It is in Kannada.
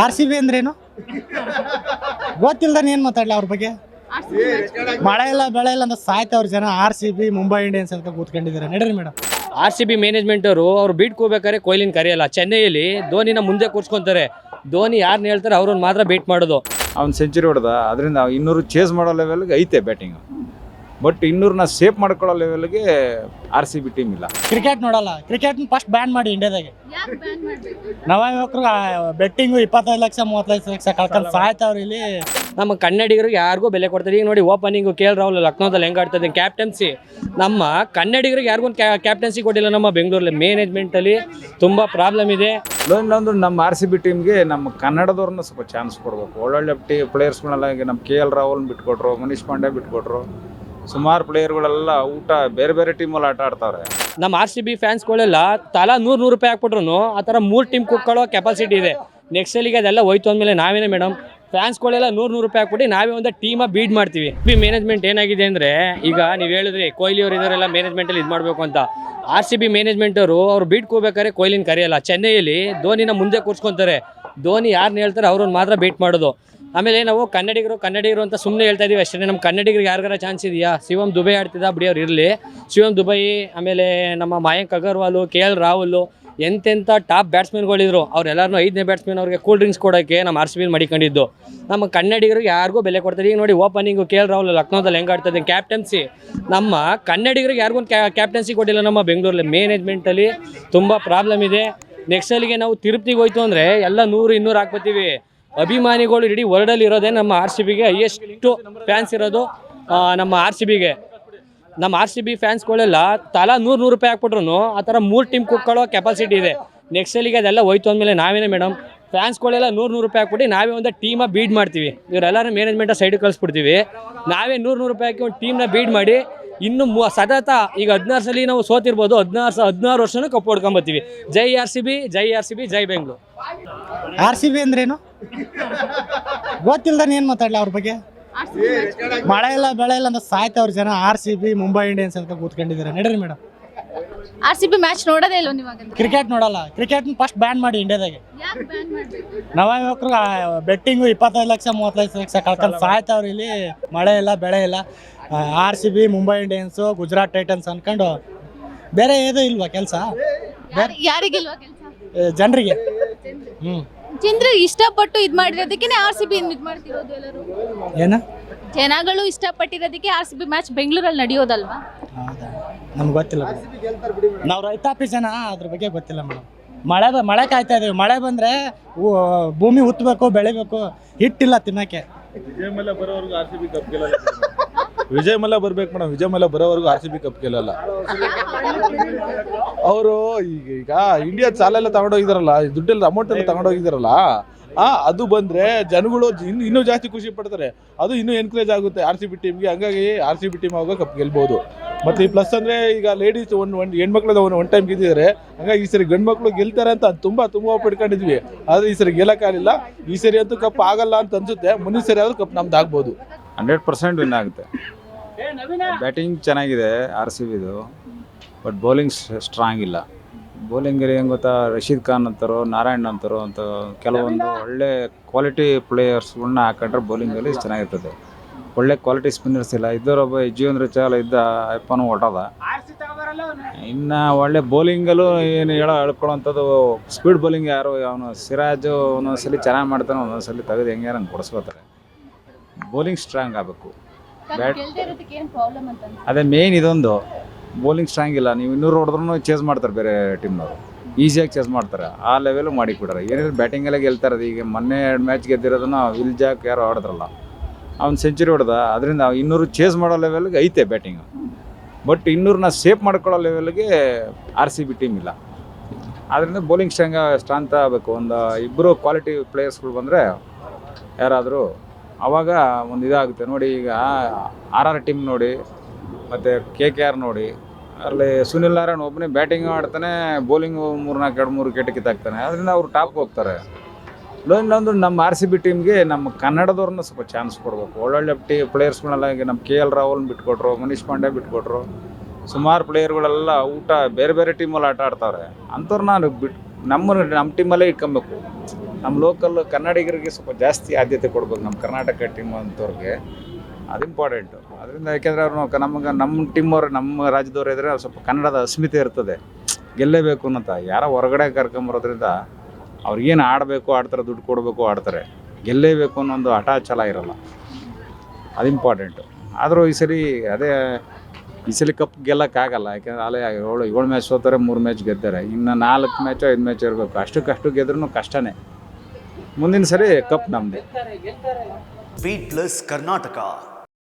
ಆರ್ ಸಿ ಬಿ ಅಂದ್ರೇನು ಗೊತ್ತಿಲ್ದಾನೆ ಏನು ಮಾತಾಡಲಿ ಅವ್ರ ಬಗ್ಗೆ. ಮಳೆ ಇಲ್ಲ ಬೆಳೆ ಇಲ್ಲ ಅಂತ ಸಾಯ್ತವ್ರ ಜನ. R C B Mumbai Indians ಅಂತ ಕೂತ್ಕೊಂಡಿದ್ದಾರೆ. ನಡೀರಿ madam. R C B management ಅವ್ರು ಬೀಟ್ಕೋಬೇಕಾದ್ರೆ ಕೊಹ್ಲಿನ ಕರೆಯಲ್ಲ. ಚೆನ್ನೈಯಲ್ಲಿ ಧೋನಿನ ಮುಂದೆ ಕೂರ್ಸ್ಕೊಂತಾರೆ. ಧೋನಿ ಯಾರನ್ನ ಹೇಳ್ತಾರೆ ಅವ್ರನ್ನ ಮಾತ್ರ ಬೀಟ್ ಮಾಡೋದು. ಅವ್ನು ಸೆಂಚುರಿ ಹೊಡೆದ, ಅದರಿಂದ 200 ಚೇಸ್ ಮಾಡೋ ಲೆವೆಲ್ಗೆ ಐತೆ ಬ್ಯಾಟಿಂಗು. ಬಟ್ 200ನ ಸೇಫ್ ಮಾಡ್ಕೊಳ್ಳೋ ಲೆವೆಲ್ಗೆ ಆರ್ ಸಿ ಬಿ ಟೀಮ್ ಇಲ್ಲ. ಕ್ರಿಕೆಟ್ ನೋಡಲ್ಲ. ಕ್ರಿಕೆಟ್ ಫಸ್ಟ್ ಬ್ಯಾನ್ ಮಾಡಿ ಇಂಡಿಯಾದಾಗೆ. ನವಯುವಕರು ಬೆಟ್ಟಿಂಗು 25 ಲಕ್ಷ 35 ಲಕ್ಷ ಕಳ್ಕೊಂಡು ಸಾಯ್ತವ್ರು ಇಲ್ಲಿ. ನಮ್ಮ ಕನ್ನಡಿಗರಿಗೆ ಯಾರಿಗೂ ಬೆಲೆ ಕೊಡ್ತಾರೆ. ಈಗ ನೋಡಿ ಓಪನಿಂಗು KL ರಾಹುಲ್ ಲಕ್ನೋದಲ್ಲಿ ಹೆಂಗೆ ಆಡ್ತದೆ. ಕ್ಯಾಪ್ಟನ್ಸಿ ನಮ್ಮ ಕನ್ನಡಿಗರಿಗೆ ಯಾರಿಗೂ ಕ್ಯಾಪ್ಟನ್ಸಿ ಕೊಟ್ಟಿಲ್ಲ. ನಮ್ಮ ಬೆಂಗಳೂರಲ್ಲಿ ಮ್ಯಾನೇಜ್ಮೆಂಟಲ್ಲಿ ತುಂಬ ಪ್ರಾಬ್ಲಮ್ ಇದೆ. ಇನ್ನೊಂದು ನಮ್ಮ ಆರ್ ಸಿ ಬಿ ಟೀಮ್ಗೆ ನಮ್ಮ ಕನ್ನಡದವ್ರನ್ನ ಸ್ವಲ್ಪ ಚಾನ್ಸ್ ಕೊಡಬೇಕು. ಒಳ್ಳೊಳ್ಳೆ ಪ್ಲೇಯರ್ಸ್ಗಳೆಲ್ಲ ಈಗ ನಮ್ಮ KL ರಾಹುಲ್ ಬಿಟ್ಕೊಟ್ರು, ಮನೀಶ್ ಪಾಂಡೆ ಬಿಟ್ಕೊಟ್ರು. ಸುಮಾರು ಪ್ಲೇಯರ್ಗಳೆಲ್ಲ ಬೇರೆ ಬೇರೆ ಟೀಮಲ್ಲಿ ಆಟ ಆಡ್ತಾರೆ. ನಮ್ಮ ಆರ್ ಸಿ ಬಿ ಫ್ಯಾನ್ಸ್ಗಳೆಲ್ಲ ತಲಾ 100 ರೂಪಾಯಿ ಹಾಕ್ಬಿಟ್ರು ಆ ಥರ 3 ಟೀಮ್ ಕುಟ್ಕೊಳ್ಳೋ ಕೆಪಾಸಿಟಿ ಇದೆ. ನೆಕ್ಸ್ಟ್ ಸಲಿಗೆ ಅದೆಲ್ಲ ಹೋಯ್ತು ಅಂದಮೇಲೆ ನಾವೇನೇ ಮೇಡಮ್ ಫ್ಯಾನ್ಸ್ಗಳೆಲ್ಲ 100 ರೂಪಾಯಿ ಹಾಕ್ಬಿಟ್ಟು ನಾವೇ ಒಂದು ಟೀಮ ಬೀಡ್ ಮಾಡ್ತೀವಿ. ಬಿ ಮ್ಯಾನೇಜ್ಮೆಂಟ್ ಏನಾಗಿದೆ ಅಂದರೆ, ಈಗ ನೀವು ಹೇಳಿದ್ರಿ ಕೊಹ್ಲಿ ಅವರು ಇದರೆಲ್ಲ ಮ್ಯಾನೇಜ್ಮೆಂಟಲ್ಲಿ ಇದು ಮಾಡಬೇಕು ಅಂತ. ಆರ್ ಸಿ ಬಿ ಮ್ಯಾನೇಜ್ಮೆಂಟವರು ಬೀಟ್ಕೋಬೇಕಾದ್ರೆ ಕೊಹ್ಲಿನ ಕರೆಯಲ್ಲ. ಚೆನ್ನೈಯಲ್ಲಿ ಧೋನಿನ ಮುಂದೆ ಕೂರ್ಸ್ಕೊಂತಾರೆ. ಧೋನಿ ಯಾರನ್ನ ಹೇಳ್ತಾರೆ ಅವ್ರನ್ನ ಮಾತ್ರ ಬೀಟ್ ಮಾಡೋದು. ಆಮೇಲೆ ನಾವು ಕನ್ನಡಿಗರು ಅಂತ ಸುಮ್ಮನೆ ಹೇಳ್ತಾ ಇದೀವಿ ಅಷ್ಟೇ. ನಮ್ಮ ಕನ್ನಡಿಗರಿಗೆ ಯಾರಿಗಾರ ಚಾನ್ಸ್ ಇದೆಯಾ? ಶಿವಮ್ ದುಬೈ ಆಡ್ತಿದ್ದ ಬಿಡಿ, ಅವ್ರು ಇರಲಿ. ಶಿವಮ್ ದುಬೈ, ಆಮೇಲೆ ನಮ್ಮ ಮಯಾಂಕ್ ಅಗರ್ವಾಲು, KL ರಾಹುಲ್, ಎಂತೆಂಥ ಟಾಪ್ ಬ್ಯಾಟ್ಸ್ಮನ್ಗಳಿದ್ರು. ಅವರೆಲ್ಲರೂ 5ನೇ ಬ್ಯಾಟ್ಸ್ಮನ್ ಅವ್ರಿಗೆ ಕೂಲ್ ಡ್ರಿಂಕ್ಸ್ ಕೊಡೋಕ್ಕೆ ನಮ್ಮ ಆರ್ ಸಿ ಬಿ ಮಡಿಕೊಂಡಿದ್ದು. ನಮ್ಮ ಕನ್ನಡಿಗರಿಗೆ ಯಾರಿಗೂ ಬೆಲೆ ಕೊಡ್ತಾರೆ. ಈಗ ನೋಡಿ ಓಪನಿಂಗು KL ರಾಹುಲ್ ಲಕ್ನೋದಲ್ಲಿ ಹೆಂಗೆ ಆಡ್ತದೆ. ಕ್ಯಾಪ್ಟನ್ಸಿ ನಮ್ಮ ಕನ್ನಡಿಗರಿಗೆ ಯಾರಿಗೂ ಕ್ಯಾಪ್ಟನ್ಸಿ ಕೊಟ್ಟಿಲ್ಲ. ನಮ್ಮ ಬೆಂಗಳೂರಲ್ಲಿ ಮ್ಯಾನೇಜ್ಮೆಂಟಲ್ಲಿ ತುಂಬ ಪ್ರಾಬ್ಲಮ್ ಇದೆ. ನೆಕ್ಸ್ಟ್ ಸಲಿಗೆ ನಾವು ತಿರುಪತಿಗೆ ಹೋಯ್ತು ಅಂದರೆ ಎಲ್ಲ 100-200 ಹಾಕ್ಬೋತೀವಿ. ಅಭಿಮಾನಿಗಳು ಇಡೀ ವರ್ಲ್ಡಲ್ಲಿ ಇರೋದೇ ನಮ್ಮ ಆರ್ ಸಿ ಬಿಗೆ ಹೈಯೆಸ್ಟು ಫ್ಯಾನ್ಸ್ ಇರೋದು ನಮ್ಮ ಆರ್ ಸಿ ಬಿಗೆ. ನಮ್ಮ ಆರ್ ಸಿ ಬಿ ಫ್ಯಾನ್ಸ್ಗಳೆಲ್ಲ ತಲಾ 100 ರೂಪಾಯಿ ಹಾಕ್ಬಿಟ್ರು ಆ ಥರ 3 ಟೀಮ್ ಕುಟ್ಕೊಳ್ಳೋ ಕೆಪಾಸಿಟಿ ಇದೆ. ನೆಕ್ಸ್ಟ್ ಸಲಿಗೆ ಅದೆಲ್ಲ ಹೋಯ್ತು ಅಂದಮೇಲೆ ನಾವೇನೇ ಮೇಡಮ್ ಫ್ಯಾನ್ಸ್ಗಳೆಲ್ಲ 100 ರೂಪಾಯಿ ಹಾಕ್ಬಿಟ್ಟು ನಾವೇ ಒಂದು ಟೀಮ ಬೀಡ್ ಮಾಡ್ತೀವಿ. ಇವರೆಲ್ಲರೂ ಮ್ಯಾನೇಜ್ಮೆಂಟ ಸೈಡಿಗೆ ಕಳಿಸ್ಬಿಡ್ತೀವಿ. ನಾವೇ 100 ರೂಪಾಯಿ ಹಾಕಿ ಒಂದು ಟೀಮ್ನ ಬೀಡ್ ಮಾಡಿ ಇನ್ನು ಸತತ ಈಗ 16 ಸಲ ನಾವು ಸೋತಿರ್ಬೋದು. 16 ವರ್ಷನೂ ಕಪ್ ಹೊಡ್ಕೊಂಬತ್ತೀವಿ. ಜೈ ಆರ್ ಸಿ ಬಿ, ಜೈ ಆರ್ ಸಿ ಬಿ, ಜೈ ಬೆಂಗಳೂರು. ಆರ್ ಸಿ ಬಿ ಅಂದ್ರೇನು ಗೊತ್ತಿಲ್ದಾನೆ ಏನು ಮಾತಾಡಲಿ ಅವ್ರ ಬಗ್ಗೆ. ಮಳೆ ಇಲ್ಲ ಬೆಳೆ ಇಲ್ಲ ಅಂತ ಸಾಯ್ತವ್ರ ಜನ. R C B Mumbai Indians ಅಂತ ಕೂತ್ಕೊಂಡಿದ್ದಾರೆ. ನಡೀರಿ madam. R C B match ನೋಡೋದೇ ಇಲ್ಲ ನೀವು? ಕ್ರಿಕೆಟ್ ನೋಡಲ್ಲ. ಕ್ರಿಕೆಟ್ ಫಸ್ಟ್ ಬ್ಯಾನ್ ಮಾಡಿ ಇಂಡಿಯಾದಾಗೆ. ನವಯುವಕರು ಬೆಟ್ಟಿಂಗು 25 ಲಕ್ಷ 35 ಲಕ್ಷ ಕಳ್ಕೊಂಡು ಸಾಯ್ತವ್ರು ಇಲ್ಲಿ. ಮಳೆ ಇಲ್ಲ ಬೆಳೆ ಇಲ್ಲ. R C B Mumbai Indians Gujarat Titans ಅನ್ಕೊಂಡು ಬೇರೆ ಏನೂ ಇಲ್ವಾ ಕೆಲಸ ಯಾರಿಗಿಲ್ವಾ ಕೆಲಸ? ಜನರಿಗೆ. ಜನರು ಇಷ್ಟಪಟ್ಟು ಇದು ಮಾಡಿರೋದಕ್ಕೆ ಆರ್ ಸಿ ಬಿ ಇದು ಮಾಡ್ತಿರೋದು. ಎಲ್ಲರೂ ಏನ ಜನಗಳು ಇಷ್ಟಪಟ್ಟಿರೋದಕ್ಕೆ ಆರ್ ಸಿ ಬಿ ಮ್ಯಾಚ್ ಬೆಂಗಳೂರಲ್ಲಿ ನಡೆಯೋದಲ್ವಾ? ಹೌದಾ, ನಮ್ಗೆ ಗೊತ್ತಿಲ್ಲ. ನಾವು ರೈತಾಪಿ ಜನ, ಅದ್ರ ಬಗ್ಗೆ ಗೊತ್ತಿಲ್ಲ ಮೇಡಮ್. ಮಳೆ ಕಾಯ್ತಾ ಇದೀವಿ. ಮಳೆ ಬಂದರೆ ಭೂಮಿ ಉತ್ತಬೇಕು, ಬೆಳಿಬೇಕು. ಹಿಟ್ಟಿಲ್ಲ ತಿನ್ನಕ್ಕೆ. ವಿಜಯ್ ಮಲ್ಯ ಬರೋವರೆಗೂ ಆರ್ ಸಿ ಬಿ ಕಪ್ ಗೆಲ್ಲಲ್ಲ. ವಿಜಯ್ ಮಲ್ಯ ಬರ್ಬೇಕು ಮೇಡಮ್. ವಿಜಯ್ ಮಲ್ಯ ಬರೋವರೆಗೂ ಆರ್ ಸಿ ಬಿ ಕಪ್ ಗೆಲ್ಲಲ್ಲ. ಅವರು ಈಗ ಇಂಡಿಯಾ ಸಾಲೆಲ್ಲ ತಗೊಂಡೋಗಿದಾರಲ್ಲ, ದುಡ್ಡೆಲ್ಲ ಅಮೌಂಟ್ ಎಲ್ಲ ತಗೊಂಡೋಗಿದಾರಲ್ಲ, ಅದು ಬಂದರೆ ಜನಗಳು ಇನ್ನೂ ಜಾಸ್ತಿ ಖುಷಿ ಪಡ್ತಾರೆ. ಅದು ಇನ್ನೂ ಎನ್ಕರೇಜ್ ಆಗುತ್ತೆ ಆರ್ ಸಿ ಬಿ ಟೀಮ್ಗೆ. ಹಂಗಾಗಿ ಆರ್ ಸಿ ಬಿ ಟೀಮ್ ಆಗ ಕಪ್ ಗೆಲ್ಬೋದು. ಮತ್ತು ಈ ಪ್ಲಸ್ ಅಂದರೆ ಈಗ ಲೇಡೀಸ್ ಒಂದು ಹೆಣ್ಮಕ್ಳದ ಒನ್ ಟೈಮ್ ಗೆದ್ದಿದ್ದಾರೆ. ಹಂಗಾಗಿ ಈ ಸರಿ ಗಂಡು ಮಕ್ಕಳು ಗೆಲ್ತಾರೆ ಅಂತ ತುಂಬ ಪಡ್ಕೊಂಡಿದ್ವಿ. ಆದರೆ ಈ ಸರಿ ಗೆಲ್ಲಕ್ಕಾಗಲಿಲ್ಲ. ಈ ಸರಿ ಅಂತೂ ಕಪ್ ಆಗಲ್ಲ ಅಂತ ಅನ್ಸುತ್ತೆ. ಮುಂದಿನ ಸರಿ ಆದರೂ ಕಪ್ ನಮ್ದು ಆಗ್ಬೋದು. 100% ವಿನ್ ಆಗುತ್ತೆ. ಬ್ಯಾಟಿಂಗ್ ಚೆನ್ನಾಗಿದೆ ಆರ್ ಸಿ ಬಿದು. ಬಟ್ ಬೌಲಿಂಗ್ ಸ್ಟ್ರಾಂಗ್ ಇಲ್ಲ. ಬೌಲಿಂಗಲ್ಲಿ ಹೆಂಗೆ ಗೊತ್ತಾ, ರಶೀದ್ ಖಾನ್ ಅಂತಾರೋ, ನಾರಾಯಣ್ ಅಂತಾರೋ ಅಂತ ಕೆಲವೊಂದು ಒಳ್ಳೆ ಕ್ವಾಲಿಟಿ ಪ್ಲೇಯರ್ಸ್ಗಳನ್ನ ಹಾಕೊಂಡ್ರೆ ಬೌಲಿಂಗಲ್ಲಿ ಚೆನ್ನಾಗಿರ್ತದೆ. ಒಳ್ಳೆ ಕ್ವಾಲಿಟಿ ಸ್ಪಿನ್ನರ್ಸ್ ಇಲ್ಲ. ಇದ್ದವರೊಬ್ಬ ಜೀವನ್ ರಿಚಾಲ್ ಇದ್ದ ಅಪ್ಪನೂ ಹೊಟ್ಟದ. ಇನ್ನು ಒಳ್ಳೆ ಬೌಲಿಂಗಲ್ಲೂ ಏನು ಹೇಳ್ಕೊಳ್ಳೋಂಥದ್ದು ಸ್ಪೀಡ್ ಬೌಲಿಂಗ್ ಯಾರು, ಅವನು ಸಿರಾಜು ಒಂದೊಂದ್ಸಲಿ ಚೆನ್ನಾಗಿ ಮಾಡ್ತಾನೆ, ಒಂದೊಂದ್ಸಲಿ ತೆಗೆದು ಹೆಂಗೆ ನಂಗೆ ಕೊಡಿಸ್ಕೋತಾರೆ. ಬೌಲಿಂಗ್ ಸ್ಟ್ರಾಂಗ್ ಆಗಬೇಕು. ಅದೇ ಮೇನ್ ಇದೊಂದು. ಬೌಲಿಂಗ್ ಸ್ಟ್ರಾಂಗ್ ಇಲ್ಲ. ನೀವು 200 ಹೊಡೆದ್ರೂ ಚೇಸ್ ಮಾಡ್ತಾರೆ ಬೇರೆ ಟೀಮ್ನವರು. ಈಸಿಯಾಗಿ ಚೇಸ್ ಮಾಡ್ತಾರೆ. ಆ ಲೆವೆಲು ಮಾಡಿಕೊಡ್ತಾರೆ. ಏನಿದ್ರು ಬ್ಯಾಟಿಂಗಲ್ಲೇ ಗೆಲ್ತಾರೆ. ಈಗ ಮೊನ್ನೆ 2 ಮ್ಯಾಚ್ ಗೆದ್ದಿರೋದನ್ನು ವಿಲ್ ಜಾಕ್ ಯಾರೋ ಆಡಿದ್ರಲ್ಲ, ಅವ್ನು ಸೆಂಚುರಿ ಹೊಡೆದ. ಅದರಿಂದ 200 ಚೇಸ್ ಮಾಡೋ ಲೆವೆಲ್ಗೆ ಐತೆ ಬ್ಯಾಟಿಂಗು. ಬಟ್ 200ನ ಸೇಫ್ ಮಾಡ್ಕೊಳ್ಳೋ ಲೆವೆಲ್ಗೆ ಆರ್ ಸಿ ಬಿ ಟೀಮ್ ಇಲ್ಲ. ಆದ್ದರಿಂದ ಬೌಲಿಂಗ್ ಸ್ಟ್ರಾಂಗ್ ಆಗಬೇಕು. ಒಂದು 2 ಕ್ವಾಲಿಟಿ ಪ್ಲೇಯರ್ಸ್ಗಳು ಬಂದರೆ ಯಾರಾದರೂ ಆವಾಗ ಒಂದು ಇದಾಗುತ್ತೆ. ನೋಡಿ ಈಗ RR ಟೀಮ್ ನೋಡಿ, ಮತ್ತು KKR ನೋಡಿ, ಅಲ್ಲಿ ಸುನಿಲ್ ನಾರಾಯಣ್ ಒಬ್ಬನೇ ಬ್ಯಾಟಿಂಗ್ ಆಡ್ತಾನೆ, ಬೌಲಿಂಗು 3-4 ವಿಕೆಟ್ ಕಿತ್ತಾಕ್ತಾನೆ. ಅದರಿಂದ ಅವರು ಟಾಪ್ ಹೋಗ್ತಾರೆ. ಇನ್ನೊಂದು ನಮ್ಮ ಆರ್ ಸಿ ಬಿ ಟೀಮ್ಗೆ ನಮ್ಮ ಕನ್ನಡದವ್ರನ್ನ ಸ್ವಲ್ಪ ಚಾನ್ಸ್ ಕೊಡಬೇಕು. ಒಳ್ಳೊಳ್ಳೆ ಪ್ಲೇಯರ್ಸ್ಗಳೆಲ್ಲ ಈಗ ನಮ್ಮ KL ರಾಹುಲ್ ಬಿಟ್ಕೊಟ್ರು, ಮನೀಶ್ ಪಾಂಡೆ ಬಿಟ್ಕೊಟ್ರು. ಸುಮಾರು ಪ್ಲೇಯರ್ಗಳೆಲ್ಲ ಬೇರೆ ಬೇರೆ ಟೀಮಲ್ಲಿ ಆಟ ಆಡ್ತಾವ್ರೆ. ಅಂಥವ್ರನ್ನ ನಮ್ಮ ಟೀಮಲ್ಲೇ ಇಟ್ಕೊಬೇಕು. ನಮ್ಮ ಲೋಕಲ್ ಕನ್ನಡಿಗರಿಗೆ ಸ್ವಲ್ಪ ಜಾಸ್ತಿ ಆದ್ಯತೆ ಕೊಡ್ಬೇಕು, ನಮ್ಮ ಕರ್ನಾಟಕ ಟೀಮ್ ಅಂತವ್ರಿಗೆ ಅದು ಇಂಪಾರ್ಟೆಂಟು. ಅದರಿಂದ ಯಾಕೆಂದರೆ ಅವ್ರು ನಮ್ಮ ಟೀಮವ್ರು ನಮ್ಮ ರಾಜ್ಯದವ್ರು ಇದ್ದರೆ ಸ್ವಲ್ಪ ಕನ್ನಡದ ಅಸ್ಮಿತೆ ಇರ್ತದೆ, ಗೆಲ್ಲೇಬೇಕು ಅನ್ನೋಂಥ. ಯಾರೋ ಹೊರಗಡೆ ಕರ್ಕೊಂಬರೋದ್ರಿಂದ ಅವ್ರಿಗೇನು ಆಡಬೇಕು ಆಡ್ತಾರೆ, ದುಡ್ಡು ಕೊಡಬೇಕು ಆಡ್ತಾರೆ, ಗೆಲ್ಲೇಬೇಕು ಅನ್ನೋ ಒಂದು ಹಠ ಛಲ ಇರೋಲ್ಲ, ಅದು ಇಂಪಾರ್ಟೆಂಟು. ಆದರೂ ಈ ಸಲ ಕಪ್ ಗೆಲ್ಲಕ್ಕಾಗಲ್ಲ, ಯಾಕೆಂದರೆ ಅಲ್ಲೇ 7 ಮ್ಯಾಚ್ ಸೋತಾರೆ, 3 ಮ್ಯಾಚ್ ಗೆದ್ದಾರೆ, ಇನ್ನು 4 ಮ್ಯಾಚು 5 ಮ್ಯಾಚ್ ಇರಬೇಕು. ಅಷ್ಟು ಗೆದ್ರೂ ಕಷ್ಟನೇ. ಮುಂದಿನ ಸರಿ ಕಪ್ ನಮ್ಮದೇ. Beat plus Karnataka.